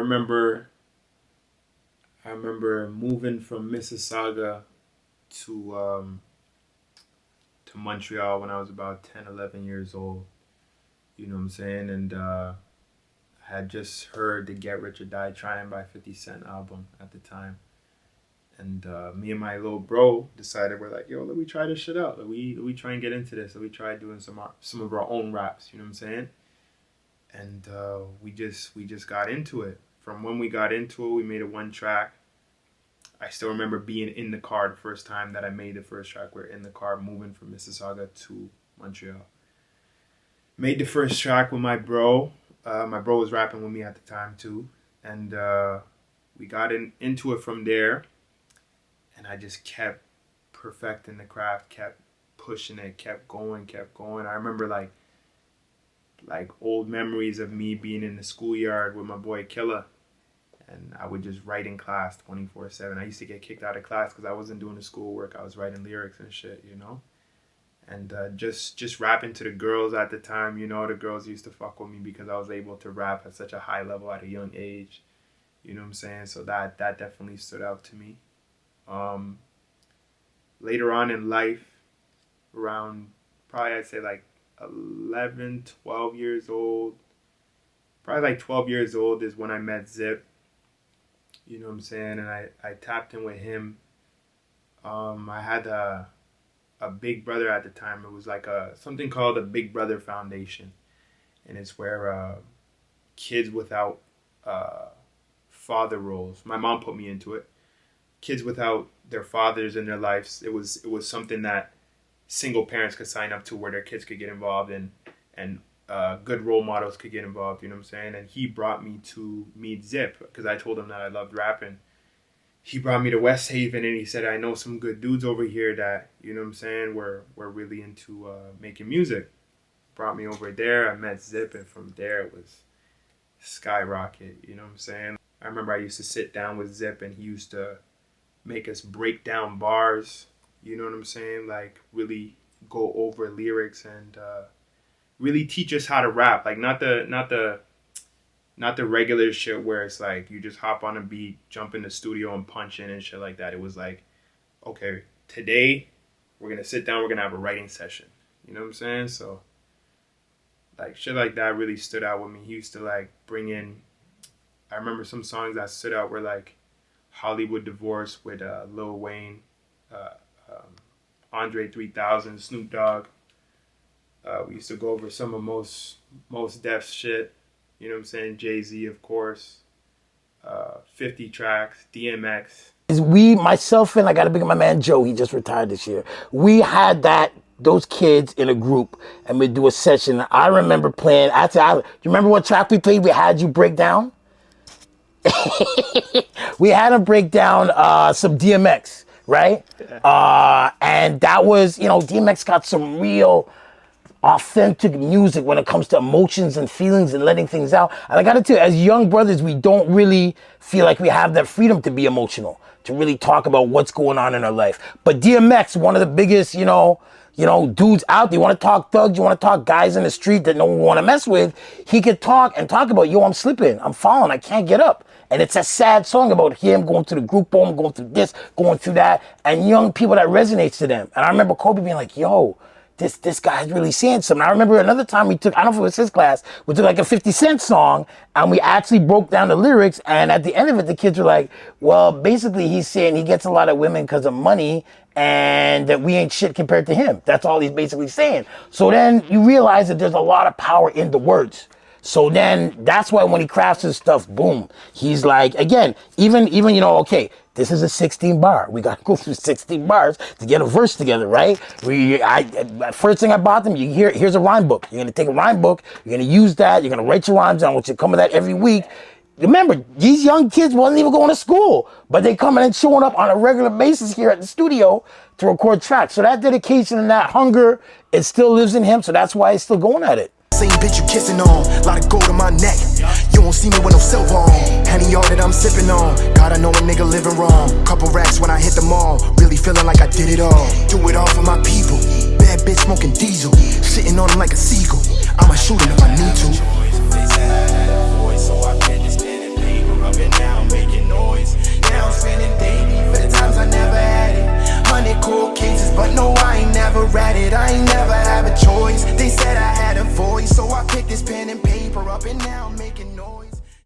remember moving from Mississauga to Montreal when I was about 10, 11 years old. You know what I'm saying? And I had just heard the Get Rich or Die Trying by 50 Cent album at the time. And me and my little bro decided, we're like, yo, let me try this shit out. Let we try and get into this. Let me try doing some of our own raps. You know what I'm saying? And we just got into it. From when we got into it, we made it one track. I still remember being in the car the first time that I made the first track. We're in the car moving from Mississauga to Montreal. Made the first track with my bro. My bro was rapping with me at the time too. And we got into it from there. And I just kept perfecting the craft, kept pushing it, kept going. I remember like old memories of me being in the schoolyard with my boy Killa. And I would just write in class 24/7. I used to get kicked out of class because I wasn't doing the schoolwork. I was writing lyrics and shit, you know? And just rapping to the girls at the time, you know, the girls used to fuck with me because I was able to rap at such a high level at a young age. You know what I'm saying? So that definitely stood out to me. Later on in life, around probably I'd say like 11, 12 years old, probably like 12 years old is when I met Zip. You know what I'm saying? And I tapped in with him. I had a big brother at the time. It was like something called a Big Brother Foundation. And it's where kids without father roles, my mom put me into it. Kids without their fathers in their lives, it was something that single parents could sign up to, where their kids could get involved and good role models could get involved, you know what I'm saying? And he brought me to meet Zip because I told him that I loved rapping. He brought me to West Haven and he said, I know some good dudes over here that, you know what I'm saying, we're really into making music. Brought me over there, I met Zip, and from there it was skyrocket, you know what I'm saying? I remember I used to sit down with Zip and he used to make us break down bars, you know what I'm saying? Like really go over lyrics and really teach us how to rap. Like not the regular shit where it's like you just hop on a beat, jump in the studio and punch in and shit like that. It was like, okay, today we're gonna sit down, we're gonna have a writing session. You know what I'm saying? So like shit like that really stood out with me. He used to like bring in, I remember some songs that stood out were like Hollywood Divorce with Lil Wayne, Andre 3000, Snoop Dogg. We used to go over some of Mos Def's shit. You know what I'm saying? Jay-Z, of course. 50 tracks, DMX. Myself and I got to big up my man Joe. He just retired this year. We had those kids in a group and we'd do a session. I remember playing. Do you remember what track we played? We had you break down. We had him break down some DMX, right? And that was, you know, DMX got some real authentic music when it comes to emotions and feelings and letting things out. And I gotta tell you, as young brothers, we don't really feel like we have that freedom to be emotional, to really talk about what's going on in our life. But DMX, one of the biggest, you know, dudes out there. You want to talk thugs, you want to talk guys in the street that no one want to mess with. He could talk about, yo, I'm slipping, I'm falling, I can't get up. And it's a sad song about him going to the group home, going through this, going through that, and young people that resonates to them. And I remember Kobe being like, yo, this guy's really saying something. I remember another time we took, I don't know if it was his class, we took like a 50 Cent song and we actually broke down the lyrics. And at the end of it, the kids were like, well, basically he's saying he gets a lot of women because of money and that we ain't shit compared to him. That's all he's basically saying. So then you realize that there's a lot of power in the words. So then that's why when he crafts his stuff, boom, he's like, again, even, you know, okay, this is a 16 bar. We got to go through 16 bars to get a verse together, right? First thing I bought them, here's a rhyme book. You're going to take a rhyme book. You're going to use that. You're going to write your rhymes down, which will come with that every week. Remember, these young kids wasn't even going to school, but they coming and showing up on a regular basis here at the studio to record tracks. So that dedication and that hunger, it still lives in him. So that's why he's still going at it. Same bitch you kissing on, lot of gold on my neck. You won't see me with no silver on. Henny all that I'm sipping on. God, I know a nigga living wrong. Couple racks when I hit the mall. Really feeling like I did it all. Do it all for my people. Bad bitch smoking diesel. Sitting on him like a seagull. I'ma shoot him if I need to. But no, I ain't never read it, I ain't never have a choice. They said I had a voice, so I picked this pen and paper.